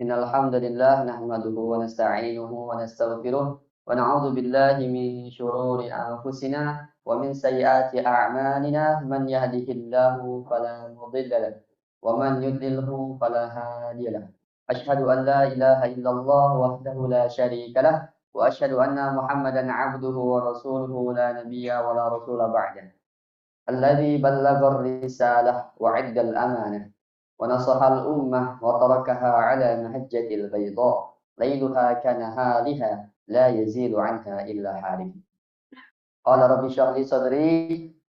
Innal hamdalillah nahmaduhu wa nasta'inuhu wa nastaghfiruh wa na'udzu billahi min shururi anfusina wa min sayyiati a'malina man yahdihillahu fala mudilla lahu wa man yudlilhu fala hadiya lahu. Asyhadu an la ilaha illallah wahdahu la syarika lah wa asyhadu anna Muhammadan 'abduhu wa rasuluhu la nabiyya wa la rasula ba'dah. Alladzi ballagha ar-risalah wa 'adda al-amanah ونصح الأمة وتركها على محجة البيضاء ليلها كنهارها لا يزيل عنها إلا حالك. قال رب اشرح لي صدري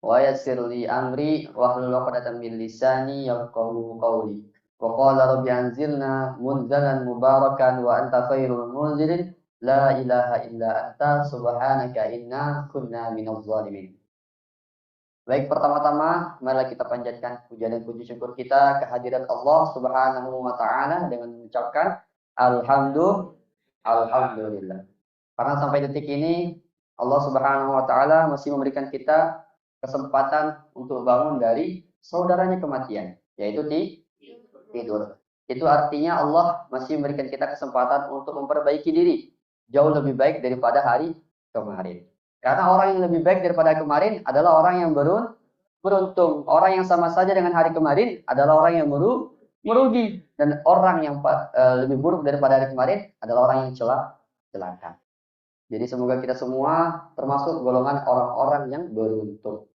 ويسر لي أمري واحلل عقدة من لساني يفقهوا قولي. وقال رب أنزلنا منزلا مباركا وأنت خير المنزلين لا إله إلا أنت سبحانك إنا كنا من الظالمين. Baik, pertama-tama marilah kita panjatkan puja dan puji syukur kita kehadirat Allah Subhanahu wa taala dengan mengucapkan alhamdulillah. Karena sampai detik ini Allah Subhanahu wa taala masih memberikan kita kesempatan untuk bangun dari saudaranya kematian, yaitu tidur. Itu artinya Allah masih memberikan kita kesempatan untuk memperbaiki diri jauh lebih baik daripada hari kemarin. Karena orang yang lebih baik daripada kemarin adalah orang yang beruntung. Orang yang sama saja dengan hari kemarin adalah orang yang merugi. Dan orang yang lebih buruk daripada hari kemarin adalah orang yang celaka. Jadi semoga kita semua termasuk golongan orang-orang yang beruntung.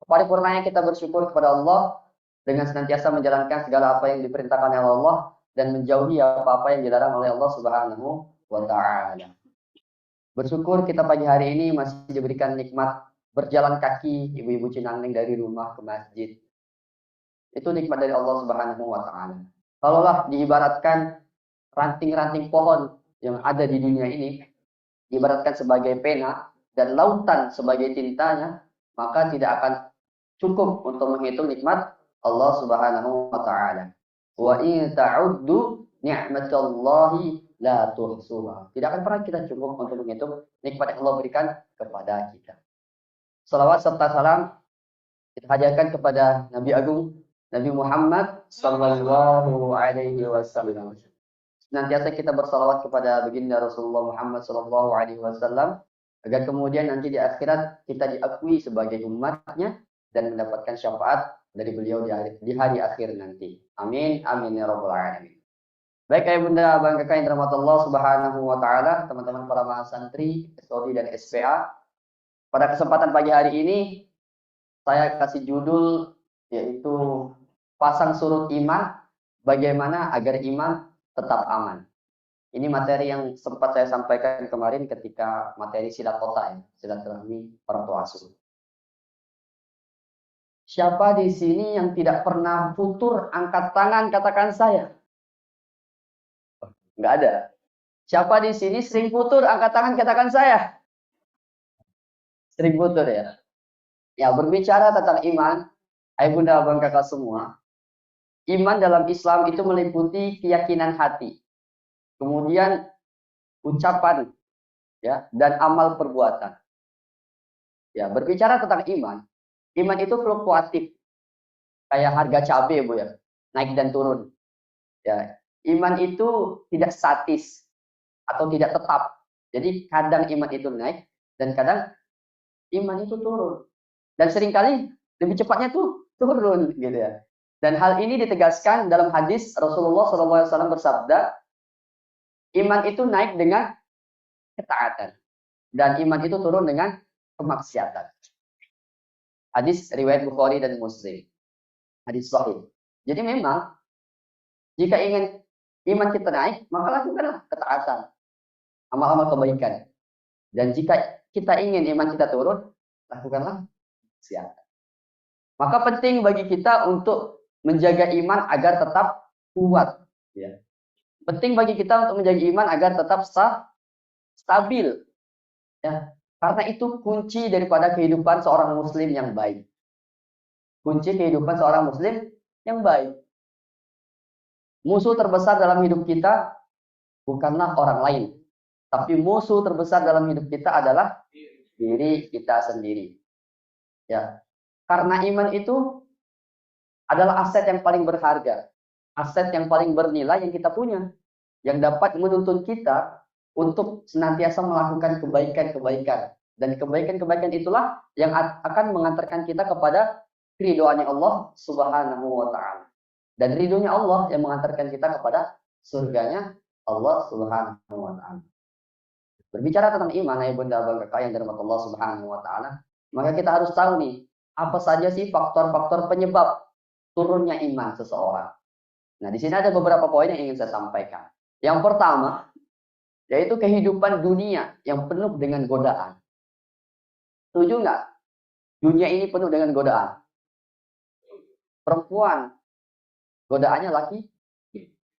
Paripurnanya kita bersyukur kepada Allah dengan senantiasa menjalankan segala apa yang diperintahkan oleh Allah dan menjauhi apa-apa yang dilarang oleh Allah Subhanahu wa taala. Bersyukur kita pagi hari ini masih diberikan nikmat berjalan kaki ibu-ibu Cinangning dari rumah ke masjid. Itu nikmat dari Allah Subhanahu wa taala. Kalaulah diibaratkan ranting-ranting pohon yang ada di dunia ini diibaratkan sebagai pena dan lautan sebagai tintanya, maka tidak akan cukup untuk menghitung nikmat Allah Subhanahu wa taala. Wa in ta'uddu ni'matallahi la tuhsuha. Tidak akan pernah kita cukup untuk menghitung nikmat yang Allah berikan kepada kita. Salawat serta salam kita hajarkan kepada Nabi Agung Nabi Muhammad sallallahu alaihi wasallam. Senantiasa kita bersalawat kepada baginda Rasulullah Muhammad sallallahu alaihi wasallam agar kemudian nanti di akhirat kita diakui sebagai umatnya dan mendapatkan syafaat dari beliau di hari akhir nanti. Amin amin ya rabbal alamin. Baik ayah bunda, abang kakak yang dirahmati Allah Subhanahu wa taala, teman-teman para mahasantri, SOD dan SPA. Pada kesempatan pagi hari ini saya kasih judul yaitu pasang surut iman, bagaimana agar iman tetap aman. Ini materi yang sempat saya sampaikan kemarin ketika materi silaturahmi, silaturahmi orang tua asuh. Siapa di sini yang tidak pernah futur angkat tangan katakan saya? Enggak ada. Siapa di sini sering putur angkat tangan katakan saya? Sering putur ya. Ya, berbicara tentang iman, ayah bunda abang kakak semua, iman dalam Islam itu meliputi keyakinan hati, kemudian ucapan, ya, dan amal perbuatan. Ya, berbicara tentang iman itu fluktuatif, kayak harga cabai bu ya, naik dan turun. Ya, iman itu tidak statis atau tidak tetap. Jadi kadang iman itu naik dan kadang iman itu turun. Dan seringkali lebih cepatnya tuh turun gitu ya. Dan hal ini ditegaskan dalam hadis Rasulullah SAW bersabda, iman itu naik dengan ketaatan dan iman itu turun dengan kemaksiatan. Hadis riwayat Bukhari dan Muslim. Hadis sahih. Jadi memang jika ingin iman kita naik, maka lakukanlah ketaatan, amal-amal kebaikan. Dan jika kita ingin iman kita turun, lakukanlah kemaksiatan. Maka penting bagi kita untuk menjaga iman agar tetap kuat. Ya. Penting bagi kita untuk menjaga iman agar tetap stabil. Ya. Karena itu kunci daripada kehidupan seorang muslim yang baik. Kunci kehidupan seorang muslim yang baik. Musuh terbesar dalam hidup kita bukanlah orang lain. Tapi musuh terbesar dalam hidup kita adalah diri kita sendiri. Ya. Karena iman itu adalah aset yang paling berharga. aset yang paling bernilai yang kita punya, yang dapat menuntun kita untuk senantiasa melakukan kebaikan-kebaikan. Dan kebaikan-kebaikan itulah yang akan mengantarkan kita kepada ridhoannya Allah Subhanahu wa taala. Dan ridhonya Allah yang mengantarkan kita kepada surganya Allah Subhanahu wa taala. Berbicara tentang iman, ya Bunda Abang Kakak yang dirahmati Allah Subhanahu wa taala, maka kita harus tahu nih, apa saja sih faktor-faktor penyebab turunnya iman seseorang. Nah, di sini ada beberapa poin yang ingin saya sampaikan. Yang pertama, yaitu kehidupan dunia yang penuh dengan godaan. Setuju nggak? Dunia ini penuh dengan godaan. Perempuan, godaannya laki.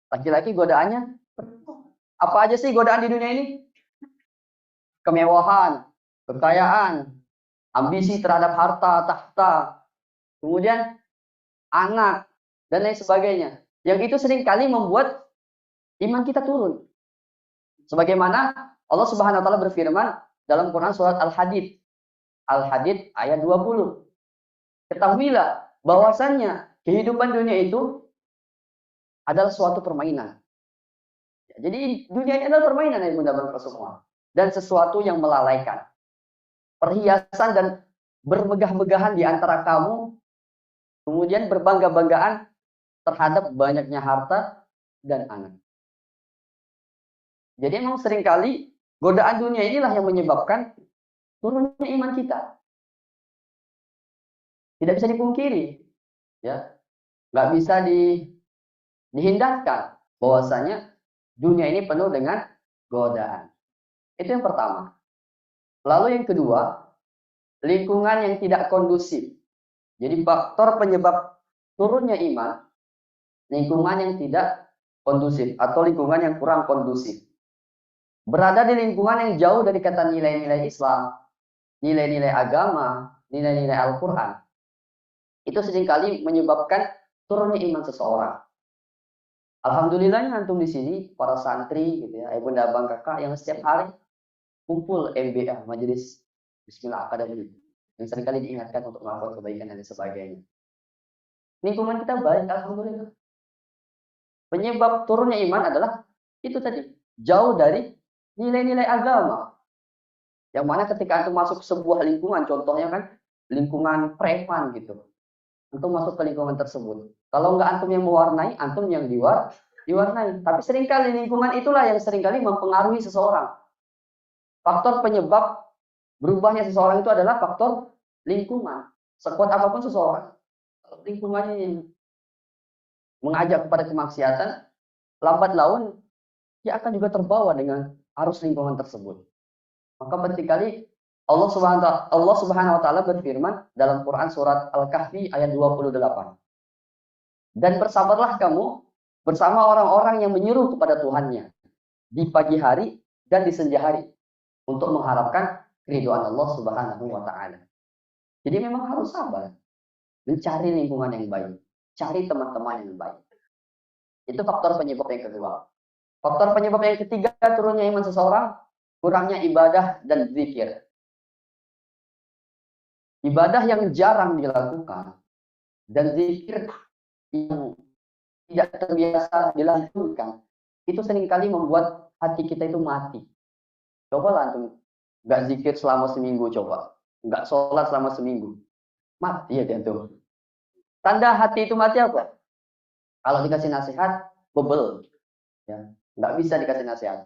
Laki-laki, godaannya perempuan. Apa aja sih godaan di dunia ini? Kemewahan, kekayaan, ambisi terhadap harta, tahta, kemudian anak, dan lain sebagainya. Yang itu seringkali membuat iman kita turun. Sebagaimana Allah Subhanahu wa taala berfirman dalam Quran surat Al-Hadid. Al-Hadid ayat 20. Ketahuilah bahwasannya kehidupan dunia itu adalah suatu permainan. Jadi dunia ini adalah permainan yang Bunda Bangsa semua. Dan sesuatu yang melalaikan. Perhiasan dan bermegah-megahan di antara kamu, kemudian berbangga-banggaan terhadap banyaknya harta dan anak. Jadi memang seringkali godaan dunia inilah yang menyebabkan turunnya iman kita. Tidak bisa dipungkiri, ya, nggak bisa dihindarkan bahwasanya dunia ini penuh dengan godaan. Itu yang pertama. Lalu yang kedua, lingkungan yang tidak kondusif. Jadi faktor penyebab turunnya iman, lingkungan yang tidak kondusif atau lingkungan yang kurang kondusif. Berada di lingkungan yang jauh dari kata nilai-nilai Islam, nilai-nilai agama, nilai-nilai Al-Quran. Itu seringkali menyebabkan turunnya iman seseorang. Alhamdulillahnya antum di sini, para santri, gitu ya, Bunda Abang Kakak yang setiap hari kumpul MBA, Majelis Bismillah Akademi, yang seringkali diingatkan untuk melakukan kebaikan dan sebagainya. Lingkungan kita baik, alhamdulillah. Penyebab turunnya iman adalah itu tadi, jauh dari nilai-nilai agama. Yang mana ketika antum masuk ke sebuah lingkungan, contohnya kan lingkungan preman gitu, antum masuk ke lingkungan tersebut. Kalau nggak antum yang mewarnai, antum yang diwarnai. Tapi seringkali lingkungan itulah yang seringkali mempengaruhi seseorang. Faktor penyebab berubahnya seseorang itu adalah faktor lingkungan. Sekuat apapun seseorang, lingkungannya yang mengajak kepada kemaksiatan, lambat laun dia akan juga terbawa dengan arus lingkungan tersebut. Maka penting kali Allah Subhanahu wa taala berfirman dalam Quran surat Al-Kahfi ayat 28. Dan bersabarlah kamu bersama orang-orang yang menyeru kepada Tuhannya di pagi hari dan di senja hari untuk mengharapkan keridhaan Allah Subhanahu wa taala. Jadi memang harus sabar. Mencari lingkungan yang baik, cari teman-teman yang baik. Itu faktor penyebab yang kedua. Faktor penyebab yang ketiga turunnya iman seseorang, kurangnya ibadah dan zikir. Ibadah yang jarang dilakukan dan zikir yang tidak terbiasa dilakukan, itu seringkali membuat hati kita itu mati. Cobalah antum nggak zikir selama seminggu, coba nggak sholat selama seminggu, mati ya antum. Tanda hati itu mati apa? Kalau dikasih nasihat, bebel, ya nggak bisa dikasih nasihat.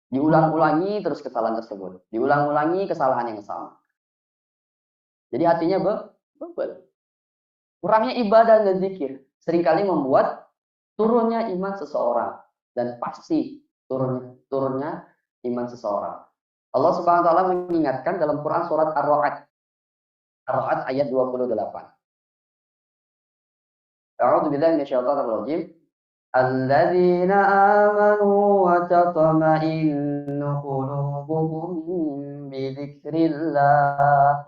Diulang-ulangi terus kesalahan tersebut, diulang-ulangi kesalahan yang sama. Jadi hatinya bebel. Kurangnya ibadah dan zikir seringkali membuat turunnya iman seseorang, dan pasti turunnya iman seseorang. Allah Subhanahu wa taala mengingatkan dalam Quran surat Ar-Ra'd. Ar-Ra'd ayat 28. A'udzu billahi minasyaitonir rajim. Alladzina amanu wa tatma'innu qulubuhum bi dzikrillah.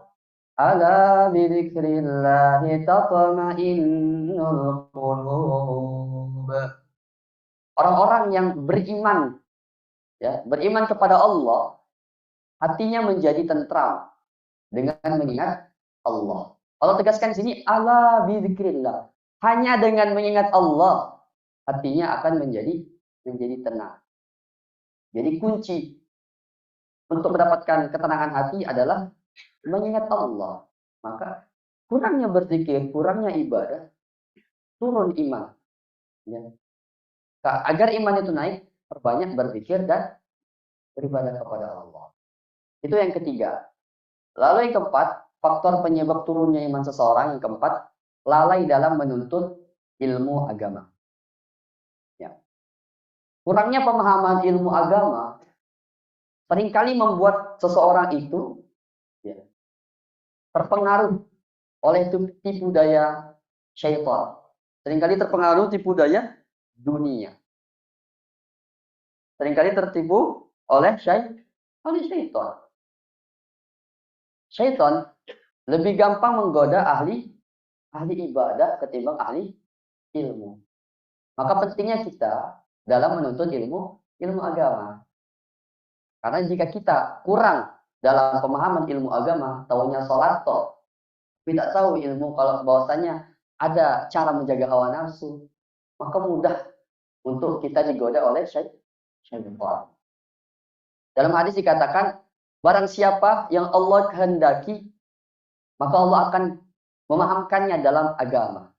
Ala bi dzikrillah tatma'innul qulub. Orang-orang yang beriman, ya, beriman kepada Allah, hatinya menjadi tentram dengan mengingat Allah. Allah tegaskan di sini ala bi dzikrillah. Hanya dengan mengingat Allah, hatinya akan menjadi tenang. Jadi kunci untuk mendapatkan ketenangan hati adalah mengingat Allah. Maka kurangnya berzikir, kurangnya ibadah, turun iman. Ya. Agar iman itu naik, perbanyak berzikir dan beribadah kepada Allah. Itu yang ketiga. Lalu yang keempat, faktor penyebab turunnya iman seseorang. Yang keempat, lalai dalam menuntut ilmu agama. Ya. Kurangnya pemahaman ilmu agama seringkali membuat seseorang itu ya, terpengaruh oleh tipu daya syaitan. Seringkali terpengaruh tipu daya dunia. Seringkali tertipu oleh syaitan. Syaitan lebih gampang menggoda ahli ibadah ketimbang ahli ilmu. Maka pentingnya kita dalam menuntut ilmu agama. Karena jika kita kurang dalam pemahaman ilmu agama, tahunya sholat toh, tidak tahu ilmu kalau bahwasanya ada cara menjaga hawa nafsu, maka mudah untuk kita digoda oleh syaitan. Dalam hadis dikatakan, barang siapa yang Allah kehendaki, maka Allah akan memahamkannya dalam agama.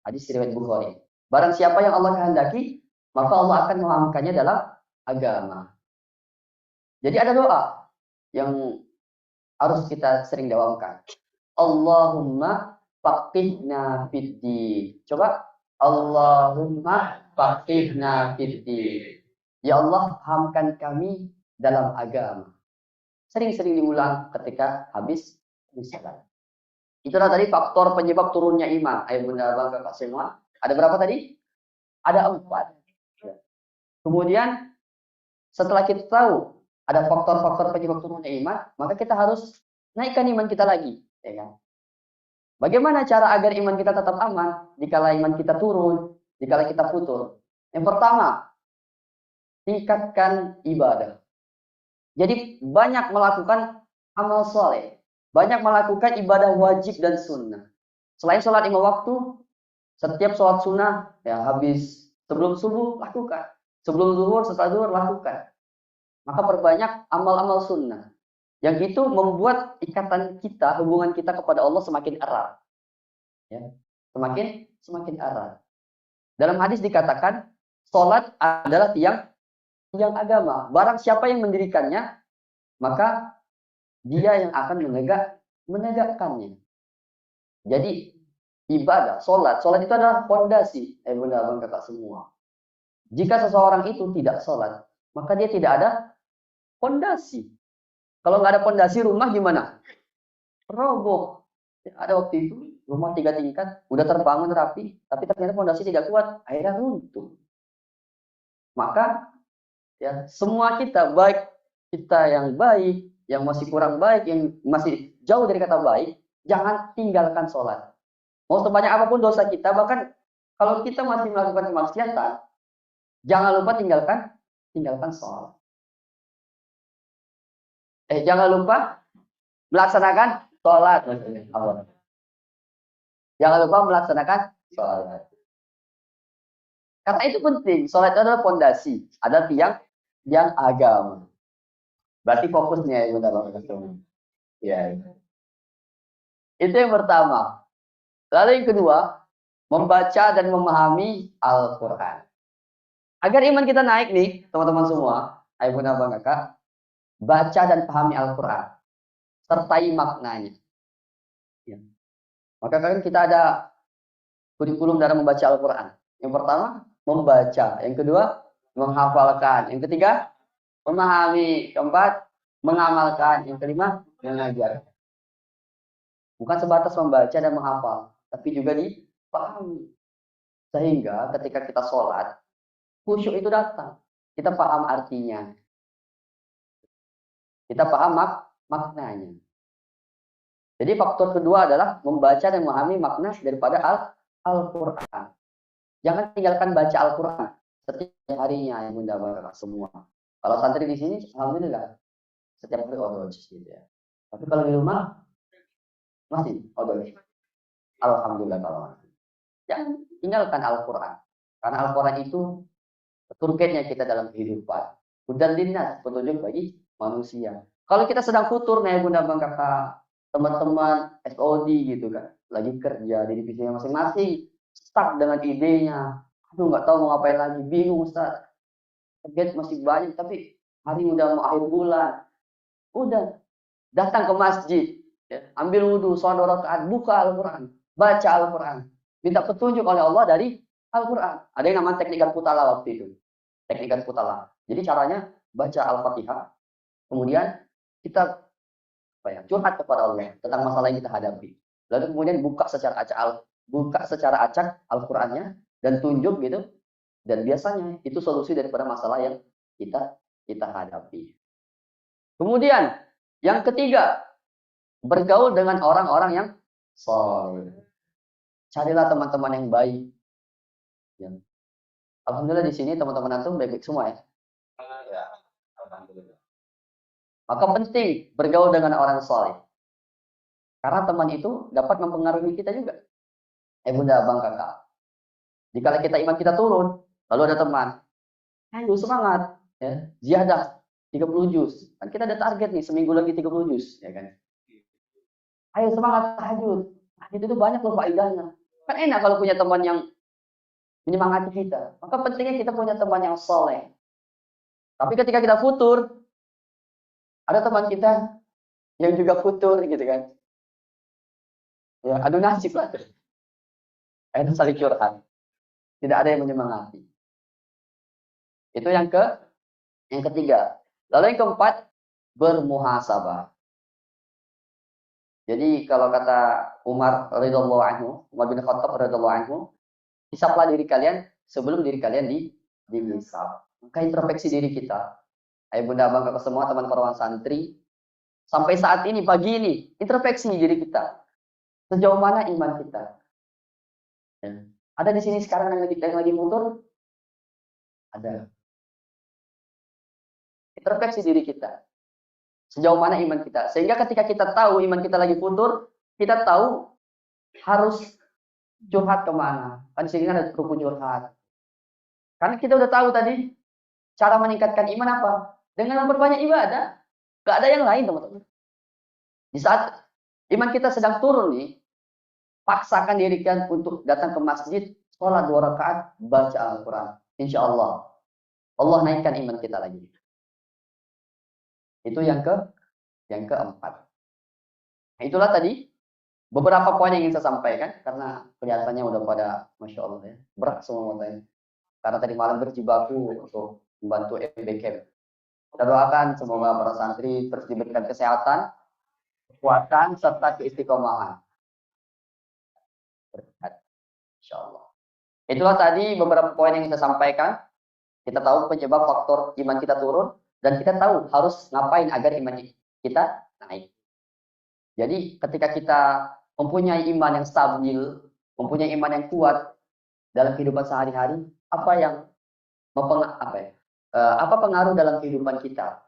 Hadis riwayat Bukhari. Barang siapa yang Allah kehendaki, maka Allah akan memahamkannya dalam agama. Jadi ada doa yang harus kita sering dawamkan. Allahumma faqihna fiddin. Coba. Allahumma faqihna fiddin. Ya Allah, pahamkan kami dalam agama. Sering-sering diulang ketika habis salat. Itulah tadi faktor penyebab turunnya iman. Ayo bunda, bang, kakak semua. Ada berapa tadi? Ada 4. Kemudian setelah kita tahu ada faktor-faktor penyebab turunnya iman, maka kita harus naikkan iman kita lagi. Ya kan? Bagaimana cara agar iman kita tetap aman dikala iman kita turun, dikala kita futur? Yang pertama, tingkatkan ibadah. Jadi banyak melakukan amal soleh. Banyak melakukan ibadah wajib dan sunnah. Selain sholat 5 waktu, setiap sholat sunnah, ya habis sebelum subuh, lakukan. Sebelum zuhur, setelah zuhur, lakukan. Maka perbanyak amal-amal sunnah. Yang itu membuat ikatan kita, hubungan kita kepada Allah semakin erat. Ya, semakin erat. Dalam hadis dikatakan, sholat adalah tiang agama. Barang siapa yang mendirikannya, maka dia yang akan menegakkannya. Jadi ibadah, sholat itu adalah fondasi. Bunda, abang, kakak semua. Jika seseorang itu tidak sholat, maka dia tidak ada fondasi. Kalau nggak ada fondasi, rumah gimana? Roboh. Ada waktu itu rumah 3 tingkat, udah terbangun rapi, tapi ternyata fondasi tidak kuat, akhirnya runtuh. Maka ya semua kita, baik kita yang baik, yang masih kurang baik, yang masih jauh dari kata baik, jangan tinggalkan sholat. Mau sebanyak apapun dosa kita, bahkan kalau kita masih melakukan kemaksiatan, jangan lupa tinggalkan sholat. Jangan lupa melaksanakan sholat. Jangan lupa melaksanakan sholat. Karena itu penting. Sholat itu adalah fondasi. Ada tiang agama. Berarti fokusnya ya, bunda, ya. Itu yang pertama. Lalu yang kedua, membaca dan memahami Al-Quran. Agar iman kita naik nih, teman-teman semua, ayo bunda, bang, kakak, baca dan pahami Al-Quran. Sertai maknanya. Ya. Maka kan kita ada kurikulum dalam membaca Al-Quran. Yang pertama, membaca. Yang kedua, menghafalkan. Yang ketiga, memahami. Keempat, mengamalkan. Yang kelima, mengajar. Bukan sebatas membaca dan menghafal, tapi juga dipahami. Sehingga ketika kita sholat, khusyuk itu datang. Kita paham artinya. Kita paham maknanya. Jadi faktor kedua adalah membaca dan memahami makna daripada Al-Quran. Jangan tinggalkan baca Al-Quran setiap harinya, ya bunda, bapak semua. Kalau santri di sini, alhamdulillah, setiap hari odol gitu ya. Tapi kalau di rumah masih odol. Alhamdulillah kalau masih. Jangan tinggalkan Al-Quran. Karena Al-Quran itu toolkitnya kita dalam kehidupan. Hudan linnas, petunjuk bagi manusia. Kalau kita sedang futur nih Bunda Bang Kakak, teman-teman SOD gitu kan, lagi kerja di divisinya masing-masing, stuck dengan idenya, aduh nggak tahu mau ngapain lagi, bingung Ustaz. Target masih banyak tapi hari udah mau akhir bulan, udah datang ke masjid, ya, ambil wudhu, sholat 2 rakaat, buka Al-Quran, baca Al-Quran, minta petunjuk oleh Allah dari Al-Quran. Ada yang namanya teknik Al-Qutala waktu itu, teknik Al-Qutala. Jadi caranya baca Al-Fatihah, kemudian kita curhat kepada Allah tentang masalah yang kita hadapi. Lalu kemudian buka secara acak Al-Qur'annya dan tunjuk gitu. Dan biasanya itu solusi daripada masalah yang kita hadapi. Kemudian yang ketiga, bergaul dengan orang-orang yang soleh. Carilah teman-teman yang baik. Ya. Alhamdulillah di sini teman-teman antum baik-baik semua ya. Ya, alhamdulillah. Maka penting bergaul dengan orang soleh. Karena teman itu dapat mempengaruhi kita juga. Bunda, abang, kakak. Jika kita iman kita turun, lalu ada teman. Ayo semangat. Ya, ziyadah 30 juz. Kan kita ada target nih, seminggu lagi 30 juz. Ya kan? Ayo semangat tahajud. Tahajud itu banyak loh faedahnya. Kan enak kalau punya teman yang menyemangati kita. Maka pentingnya kita punya teman yang soleh. Tapi ketika kita futur, ada teman kita yang juga futur gitu kan. Ya, adu nasib lah. Itu saling curhat. Tidak ada yang menyemangati. Itu yang ketiga. Lalu yang keempat, bermuhasabah. Jadi kalau kata Umar radhiyallahu anhu, Umar bin Khattab radhiyallahu anhu, hisaplah diri kalian sebelum diri kalian dihisap. Maka introspeksi diri kita. Ayo Bunda Abang Kakak semua teman korban santri, sampai saat ini pagi ini introspeksi diri kita. Sejauh mana iman kita? Ya. Ada di sini sekarang yang lagi futur? Ada. Introspeksi diri kita. Sejauh mana iman kita? Sehingga ketika kita tahu iman kita lagi futur, kita tahu harus curhat kemana. Kan di sini ada rukun curhat. Karena kita udah tahu tadi cara meningkatkan iman apa? Dengan memperbanyak ibadah. Gak ada yang lain teman-teman. Di saat iman kita sedang turun nih, paksakan diri kan untuk datang ke masjid, sholat 2 rakaat, baca Al-Quran. Insya Allah naikkan iman kita lagi. Itu yang keempat. Nah, itulah tadi beberapa poin yang ingin saya sampaikan karena kelihatannya udah pada Masya Allah ya, berat semua matanya. Karena tadi malam berjibaku untuk membantu MBK. Kita doakan semoga para santri terus diberikan kesehatan, kekuatan serta keistiqomahan. Berkat. Insya Allah. Itulah tadi beberapa poin yang saya sampaikan. Kita tahu penyebab faktor iman kita turun dan kita tahu harus ngapain agar iman kita naik. Jadi ketika kita mempunyai iman yang stabil, mempunyai iman yang kuat dalam kehidupan sehari-hari, apa pengaruh dalam kehidupan kita?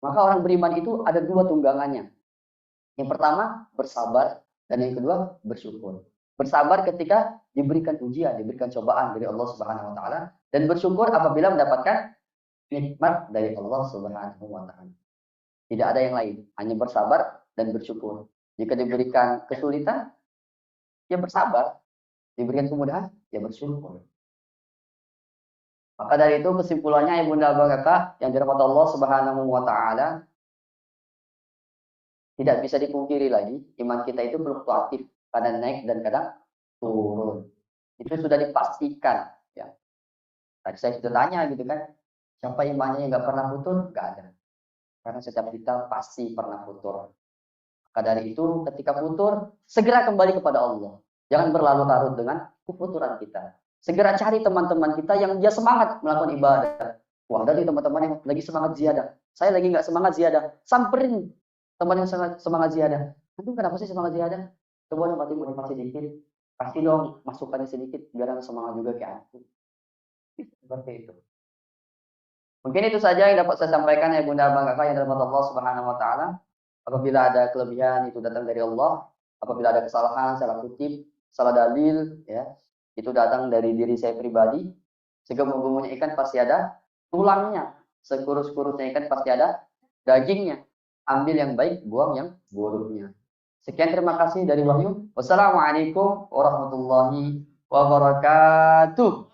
Maka orang beriman itu ada 2 tunggangannya. Yang pertama bersabar dan yang kedua bersyukur. Bersabar ketika diberikan ujian, diberikan cobaan dari Allah Subhanahu wa taala dan bersyukur apabila mendapatkan nikmat dari Allah Subhanahu wa taala. Tidak ada yang lain, hanya bersabar dan bersyukur. Jika diberikan kesulitan, ya bersabar. Diberikan kemudahan, ya bersyukur. Maka dari itu kesimpulannya ya Bunda Abang Kakak yang dirahmati Allah Subhanahu wa taala, tidak bisa dipungkiri lagi iman kita itu fluktuatif, kadang naik dan kadang turun. Itu sudah dipastikan ya. Tadi saya sudah tanya gitu kan, siapa imannya yang nggak pernah futur? Nggak ada. Karena setiap kita pasti pernah futur. Maka dari itu ketika futur, segera kembali kepada Allah. Jangan berlarut-larut dengan kefuturan kita. Segera cari teman-teman kita yang dia semangat melakukan ibadah. Wah, dari teman-teman yang lagi semangat ziyadah. Saya lagi nggak semangat ziyadah. Samperin teman yang semangat ziyadah. Nanti kenapa sih semangat ziyadah? Coba dong kasih motivasi sedikit. Kasih dong masukannya sedikit. Biar semangat juga kayak aku. Seperti itu. Mungkin itu saja yang dapat saya sampaikan ya Bunda Abang Kakak yang dapat Allah Subhanahu wa taala. Apabila ada kelebihan itu datang dari Allah. Apabila ada kesalahan, salah kutip, salah dalil ya, itu datang dari diri saya pribadi. Segemuk-gemuknya ikan pasti ada tulangnya. Sekurus-kurusnya ikan pasti ada dagingnya. Ambil yang baik, buang yang buruknya. Sekian terima kasih dari Wahyu. Wassalamualaikum warahmatullahi wabarakatuh.